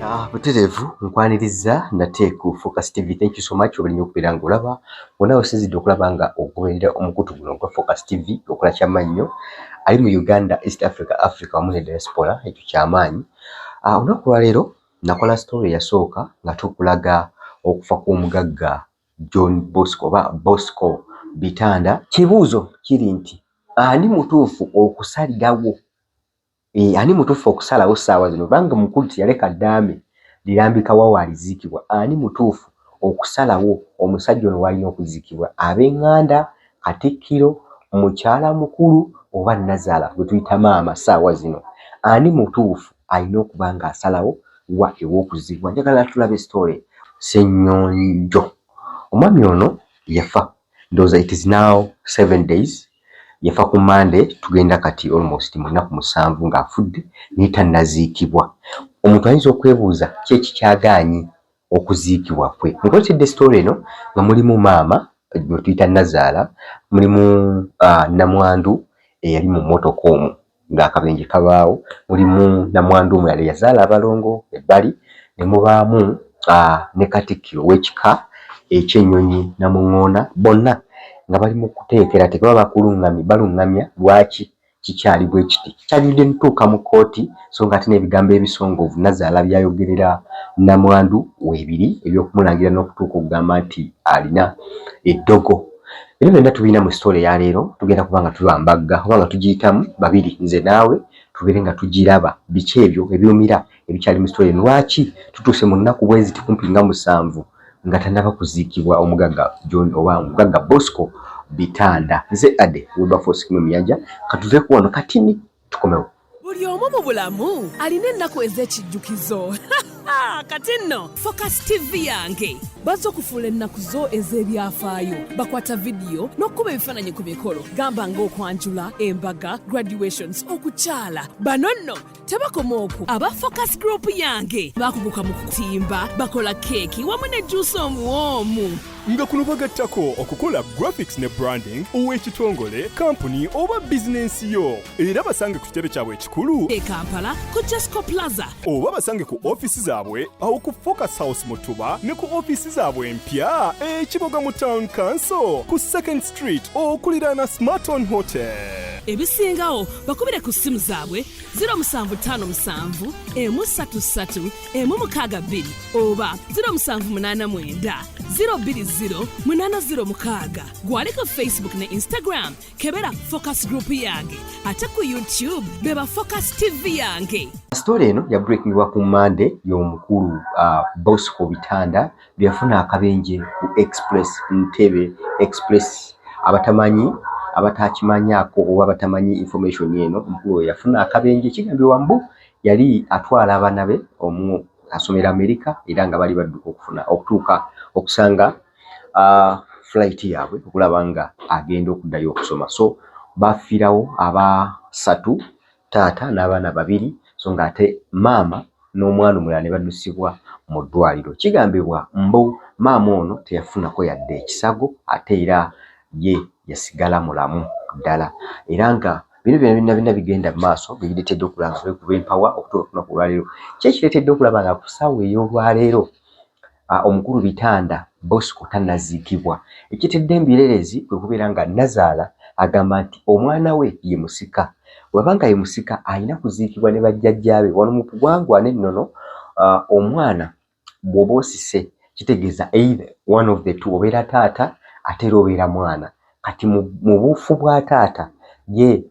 Butereevu nkwaniriza nate ku Focus TV. Thank you so much obulinyo okubeera ng'olaba wonna osizidde okulaba nga ogoberera omukutu guno gwa Focus TV okola kyamannyo ali mu Uganda, East Africa, Africa wamu ne diaspora ekyo kyamaanyi. Olunaku lwa leero nakola story eyasooka nga tukulaga okufa kw'omugagga John Bosco oba Bosco Bitanda. Kibuuzo kiri nti ani mutuufu okusalirawo ani mutuufu okusalawo ssaawa zino banga mukulu yaleka ddaame lirambika wa waaliziikibwa. Ani mutuufu okusalawo omusajja ono walina okuziikibwa? Ab'eŋŋanda, Katikkiro, mukyala mukulu oba Nazaala gwe tuyita maama ssaawa zino? Ani mutuufu alina okuba ng'asalawo wa ew'okuziikibwa? Njagala tulabe story Ssenyonjo. Omwami ono yafa ndowooza it is now 7 days. Yafa ku Monday, tugenda kati almost mu nnaku 7 ng'afudde naye tannaziikibwa. Omuntu ayinza okwebuuza ki ekikyagaanyi okuziikibwa kwe. Nkolesedde story eno nga mulimu maama gwe tuyita Nazaala, mulimu Namwandu eyali mu mmotoka omwo ng'akabenje kabaawo, mulimu Namwandu omulala yazaala abalongo ebbali, ne mubaamu ne Katikkiro w'ekika ekyennyonyi Namuŋŋoona, bonna nga bali mu kuteekera baba baluŋŋamya lwaki kikyali bwe kiti. Kikyalidde ntuuka mu kkooti so ng'ate n'ebigambo ebisongovu Nazaala byayogerera Namwandu weebiri ebyokumulangira n'okutuuka okugamba nti alina eddogo. Bino byonna tubiina mu story ya leero, tugenda kuba nga tulambagga oba nga tugiyitamu babiri nze naawe tubeere nga tugiraba biki ebyo ebyumira ebikyali mu story. Lwaki tutuuse mu nnaku bwe ziti kumpi nga 7 nga tannaba kuziikibwa omugagga John oba omugagga Bosco Bitanda? Nze Ade Wilberforce Kimuyanja katuve ku wano katini tukomewo. Buli omu mu bulamu alina ennaku ez'ekijjukizo. Kati nno Focus TV yange bazze okufuula ennaku zo ez'ebyafaayo. Bakwata vidiyo n'okkuba ebifaananyi ku mikolo gamba ng'okwanjula, embaga, graduations, okukyala. Bano nno tebakoma okwo. Aba Focus Group yange bakuguka mu kutimba, bakola keeki wamu ne juice omuwoomu. Nga kuno bagattako okukola graphics ne branding ow'ekitongole, kampuni oba bizinensi yo. Era basange ku kitebe kyabwe ekikulu e Kampala ku Jesco Plaza, oba basange ku ofisi zaabwe awo ku Focus House Mutuba ne ku ofisi zaabwe empya Kiboga mu Town Council ku 2nd Street okuliraana Smarton Hotel. Ebisingawo bakubire ku ssimu zaabwe 0757 133 162 oba 0789 020 806. Gwali ku Facebook ne Instagram kebera Focus Group yange, ate ku YouTube beba Focus TV yange. Story eno ya breakingwa ku Monday y'omukulu Bosco Bitanda byafuna akabenje ku Express Ntebe Express. Abatakimanyako oba batamanyi information eno, omukulu yafuna akabenje kigambibwa mbu yali atwala abaana be omu asomera America era nga bali badduka okutuuka okusanga flight yaabwe okulaba nga agenda okuddayo okusoma. So bafiirawo abasatu, taata n'abaana 2, so ng'ate maama n'omwana omulala ne baddusibwa mu ddwaliro. Kigambibwa mbu maama ono teyafunako yadde ekisago ate era ye yasigala mulamu ddala, era nga bino byonna bigenda mu maaso bireetedde okulaba nga kuba empawa okutuuka ku lunaku olwaleero. Kireetedde okulaba nga ku ssaawa ey'olwaleero omukulu Bitanda Bosco tannaziikibwa. Ekitedde embirerezi kwe kubeera nga Nazaala agamba nti omwana we ye musika, wabanga ye musika alina kuziikibwa ne bajjajjaabe. Wano mu buwangwa n'ennono omwana bw'oba osise kitegeeza either one of the two, obeera taata ate era obeera mwana. Kati mu buufu bwa taata ye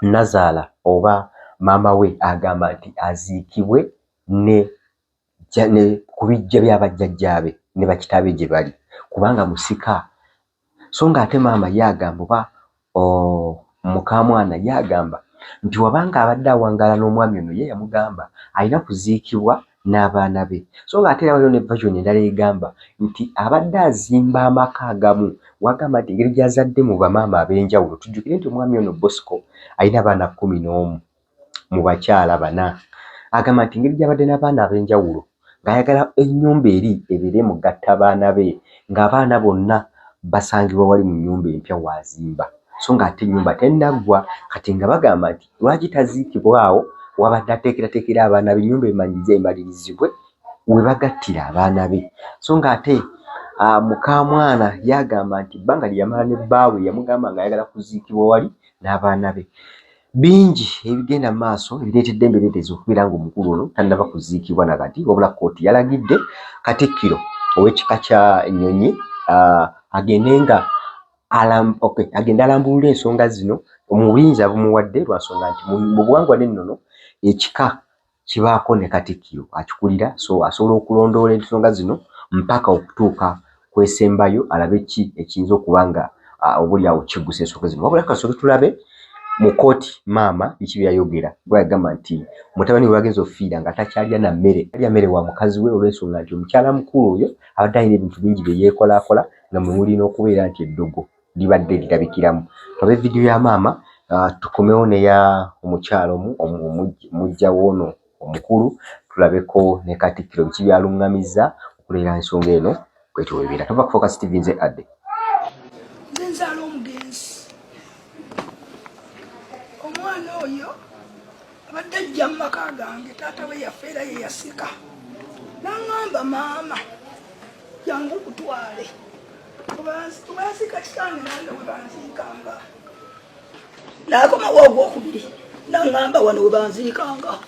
Nazaala oba maama we agamba nti aziikibwe ne ku bijja by'abajjajjaabe ne bakitaabe gye bali kubanga musika. So ng'ate maama yagamba oba mukamwana yagamba nti wabanga abadde awangaala n'omwami ono ye yamugamba alina kuziikibwa n'abaana be. So ng'ate era waliwo ne version endala egamba nti abadde azimba amaka agamu, wagamba nti engeri gy'azadde mu bamaama ab'enjawulo. Tujjukire nti omwami ono Bosco alina abaana 11 mu bakyala 4. Agamba nti engeri gy'abadde n'abaana ab'enjawulo ng'ayagala ennyumba eri ebeere mugatta baana be, ng'abaana bonna basangibwa wali mu nnyumba empya wazimba. So ng'ate ennyumba tennaggwa, kati nga bagamba nti lwaki taziikibwawo wabadde ateekerateekera abaana be ennyumba emanyize emalirizibwe we bagattira abaana be. So ng'ate mukamwana yagamba nti ebbanga lye yamala ne bbaawe yamugamba ng'ayagala kuziikibwa wali n'abaana be. Bingi ebigenda mu maaso ebireetedde embereetezo okubeera ng'omukulu ono tannaba kuziikibwa nakati, wabula kkooti yalagidde Katikkiro ow'ekika kya Nnyonyi agende alambulule ensonga zino mu buyinza bumuwadde lwa nsonga nti mu buwangwa n'ennono ekika kibaako ne Katikkiro akikulira, so asobola okulondoola ensonga zino mpaka okutuuka kwesembayo alabe ki ekiyinza okuba nga obuliawo kiggusa ensonga zino. Wabula kasooke tulabe mu kooti maama biki byayogera. Bwagamba nti mutabani we bagenza ofiira nga takyalya na mmere, alya mmere wa mukazi we olw'ensonga nti omukyala mukulu oyo abadde alina ebintu bingi bye yeekolaakola nga mwe mulina okubeera nti eddogo libadde lirabikiramu. Tulabe vidiyo ya maama tukomewo neya omukyala omujja woono omukulu, tulabeko ne Katikkiro biki byaluŋŋamizza okuleera ensonga eno bwetyo weebeera. Tova ku Focus TV, nze Adde. Nze nzaala omugenzi. Omwana oyo abadde ajja mu maka gange, taata we yafeera ye yasika. N'aŋŋamba maama jangu kutwale. Kubasika kitange nange we banziikanga. N'akomawo ogwokubiri n'aŋŋamba wano we banziikanga.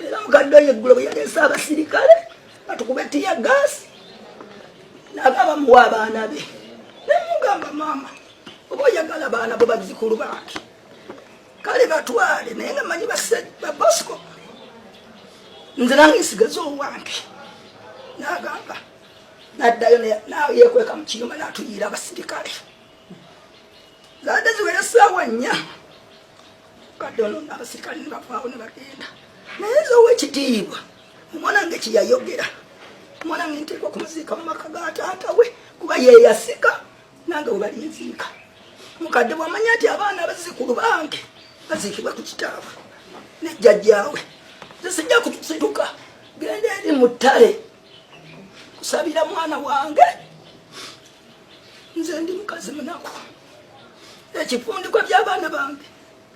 Era mukadde oyo eggulo bwe yaleese abasirikale batukube ttiya gaasi n'agamba muwa abaana be. Ne mugamba maama oba oyagala abaana bo bazzukulu bange kale batwale, naye nga manyi ba Bosco nze nange nsigaza owange. N'agamba n'addayo yeekweka mu kiyumba n'atuyiira abasirikale. Zaadde ziwera essaawa 4 kadde ono n'abasirikale ne bavaawo ne bagenda. Naye nze ow'ekitiibwa omwana wange kye yayogera, omwana wange nteekwa kumuziika mu maka ga taata we kuba ye yasika nange we balinziika. Mukadde bw'amanya nti abaana abazzukulu bange baziikibwa ku kitaabwe ne jjajjaawe, nze sijja kusituka genda eri mu ttale kusabira mwana wange. Nze ndi mukazi munaku, ekifundikwa by'abaana bange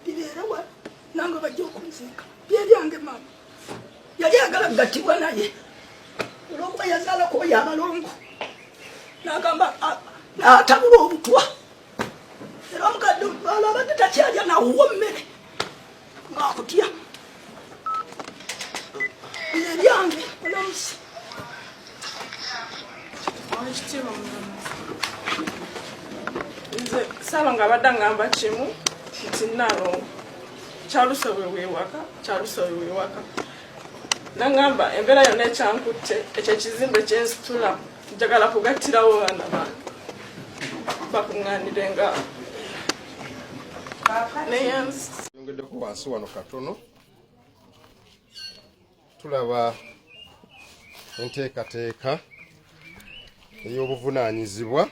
bibeera wano nange bajja okunziika. Byebyange maama yali agala kugattibwa naye olw'okuba yazaalako oyo abalongo, n'agamba n'atabula obutwa. Era omukadde olwala abadde takyalya nawuwa mmere ng'akutya. Byebyange olamusi. Ekitiibwa Mulamuzi, nze Salo ng'abadde ngamba kimu nti Nnaalongo Kyalusobe weewaka, Kyalusobe weewaka. N'angamba embeera yonna ekyankutte ekyo ekizimbe kye nsitula njagala kugattirawo baana bange bakuŋŋaanire nga yongeddeko wansi wano katono tulaba enteekateeka ey'obuvunaanyizibwa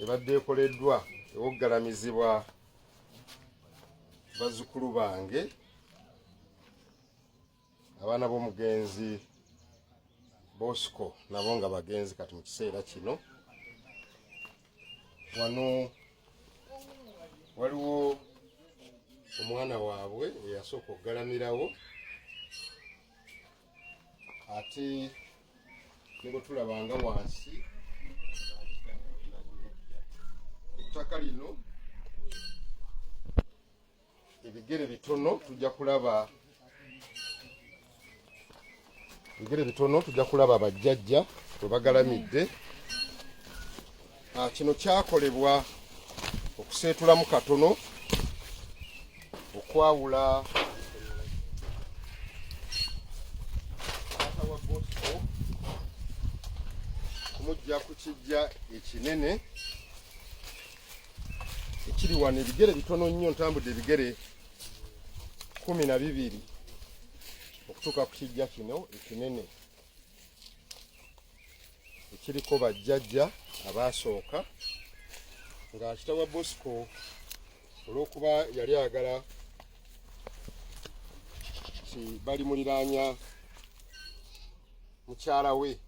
ebadde ekoleddwa ew'okgalamizibwa bazzukulu bange abaana b'omugenzi Bosco nabo nga bagenzi kati mu kiseera kino. Wano waliwo omwana waabwe eyasooka okugalamirawo, ate ne bwe tulabanga wansi ku ttaka lino ebigere bitono tujja kulaba abajjajja bwe bagalamidde. Kino kyakolebwa okuseetulamu katono okwawula taata wa Bosco kumujja ku kijja ekinene ekiri wano. Ebigere bitono nnyo, ntambudde ebigere 12 okutuuka ku kijja kino ekinene ekiriko bajjajja abaasooka, nga kitaawe Bosco olw'okuba yali ayagala ti bali muliraanya mukyala we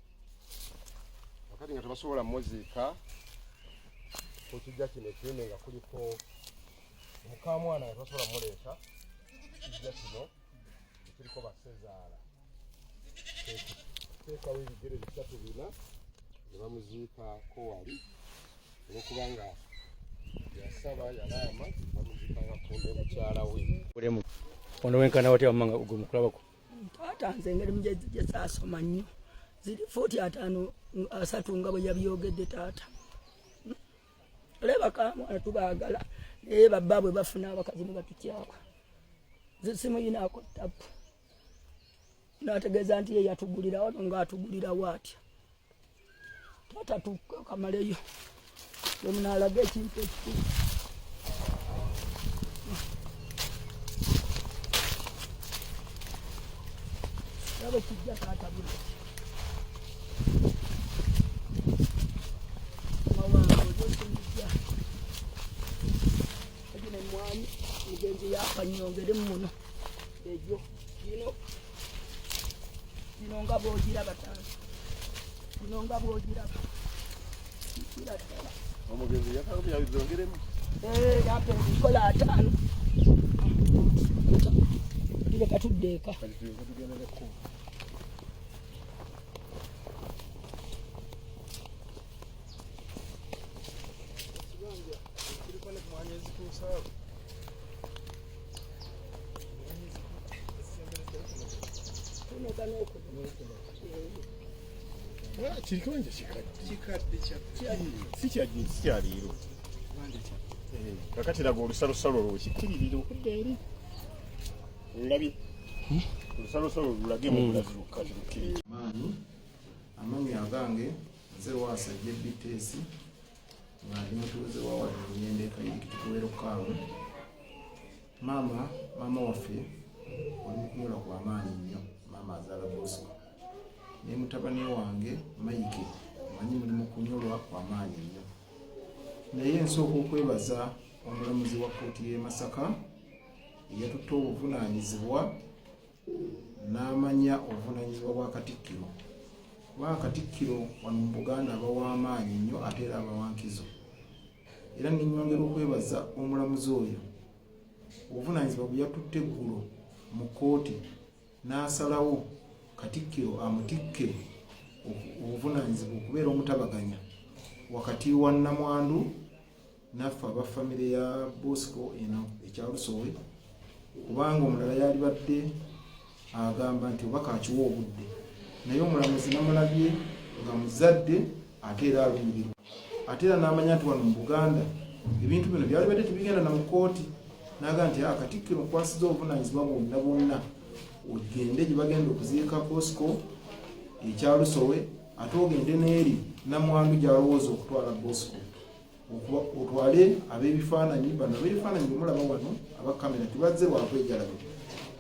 akati nga tebasobola muziika ku kijja kino ekinene nga kuliko mukamwana yatosobola muleeta kijja kino kiriko basezaala teekawo ebigere bisatu bina ne bamuziikako wali olwokubanga yasaba yalaama bamuziikanga kunde mukyala we ono wenkana watya wamanga gwe mukulabako taata nze engeri gye saasoma nnyo ziri 40 nga bwe yabyogedde taata leba kamwana tubaagala naye babba bwe bafuna abakazi ne batutyako simuyinaako ttapu n'ategeeza nti ye yatugulira wano ng'atugulirawo atya taata tukamaleyo omunaalaga ekintu ekikulu aba kijja taata bulaki mwami mugenzi yakanyongere muno ejo kino nga bwogiraba taata kino nga bwogiraba omugenzi yakabyabizongeremu yampe ebikola 5 tuleka tuddeeka kirikanje sikyaliiro kakati laga olusalosalo olwo kikiririre okudda eri olabye olusalosalo lulage mubulazirukkatirukkiri amannya agange nze Lwasajja Biteesi nga ndi mutuuze wa wano Nyende Kayirikiti Kuweerokaamu. Maama waffe oli mukunyolwa kwa maanyi nnyo, maama azaala Bosco. Ne mutabani wange Mike manyi muli mukunyolwa kwa maanyi nnyo. Naye nsooka okwebaza omulamuzi wa kkooti y'e Masaka eyatutte obuvunaanyizibwa n'amanya obuvunaanyizibwa bwa Katikkiro. Kuba Katikkiro wano mu Buganda abaw'amaanyi nnyo ate era abawankizo. Era nnyongera okwebaza omulamuzi oyo obuvunaanyizibwa bwe yatutte eggulo mu kkooti n'asalawo Katikkiro amutikke obuvunaanyizibwa okubeera omutabaganya wakati wa Nnamwandu naffe aba famire ya Bosco eno ekyalusowe, kubanga omulala yali badde agamba nti oba kakiwa obudde, naye omulamuzi namulabye nga muzadde ate era alumirirwa, ate era n'amanya nti wano mu Buganda ebintu bino byali badde tebigenda na mu kkooti, n'agamba nti Katikkiro nkwasiza obuvunaanyizibwa bwonna ogende gye bagenda okuziika Bosco ekyalusowe, ate ogende n'eri Nnamwandu gy'alowooza okutwala Bosco, otwale ab'ebifaananyi bano ab'ebifaananyi bwe mulaba wano aba kamera tibazze lwakwejalabe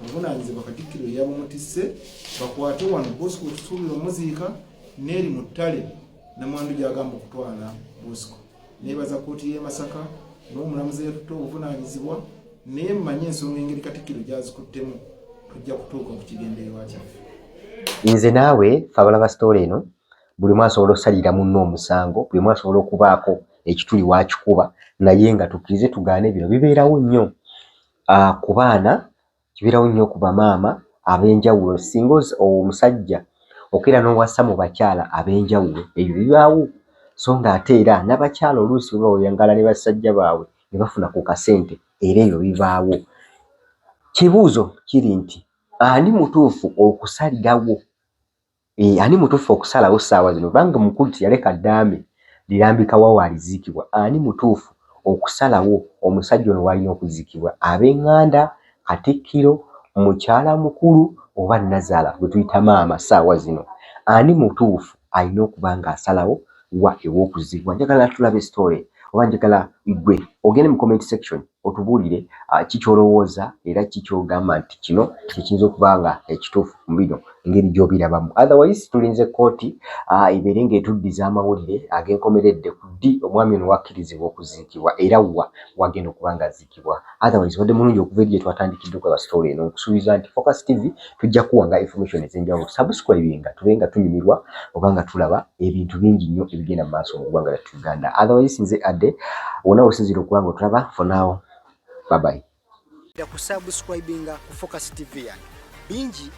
obuvunaanyizibwa Katikkiro yabumutisse, bakwate wano Bosco tusuubira omuziika n'eri mu ttale Nnamwandu gy'agamba okutwala Bosco. Neebaza kkooti y'e Masaka n'omulamuzi eyatutte obuvunaanyizibwa, naye mmanyi ensonga engeri Katikkiro gy'azikuttemu tujja kutuuka ku kigendererwa kyaffe. Nze naawe ffe abalaba sitole eno buli mwe asobola okusalira munno omusango, buli mwe asobola okubaako ekituli wakikuba, naye nga tukkirize tugaane bino bibeerawo nnyo ku baana, kibeerawo nnyo ku bamaama ab'enjawulo. Singa omusajja okeera n'owassa mu bakyala ab'enjawulo, ebyo bibaawo. So ng'ate era n'abakyala oluusi bwe bayangala ne basajja baabwe ne bafuna ku kasente, era ebyo bibaawo. Kibuuzo kiri nti ani mutuufu okusalirawo, ani mutuufu okusalawo ssaawa zino, kubanga mukulu teyaleka ddaame lirambika wa waaliziikibwa. Ani mutuufu okusalawo omusajja ono w'alina okuziikibwa? Ab'eŋŋanda, Katikkiro, mukyala mukulu oba Nazaala gwe tuyita maama ssaawa zino? Ani mutuufu alina okuba ng'asalawo wa ew'okuziikibwa? Njagala tulabe story, oba njagala gwe ogende mu comment section otubuulire kikyolowooza era kikyogamba nti kino kiyinza okuba nga ekituufu mu bino ngeri gy'obirabamu. Otherwise tulinze kkooti ebeere ng'etuddiza amawulire ag'enkomeredde ku ddi omwami ono wakkirizibwa okuziikibwa era wa wagenda okuba ng'aziikibwa. Otherwise wadde mulungi okuva eri gye twatandikidde okulaba story eno, nkusuubiza nti Focus TV tujja kuwanga information ez'enjawulo. Subscribinga tube nga tunyumirwa oba nga tulaba ebintu bingi nnyo ebigenda mu maaso mu ggwanga lyattu Uganda. Otherwise nze Adde wonna osinzira okuba nga otulaba for now. Bye bye. Kusubscribinga ku Focus TV yange. Bingi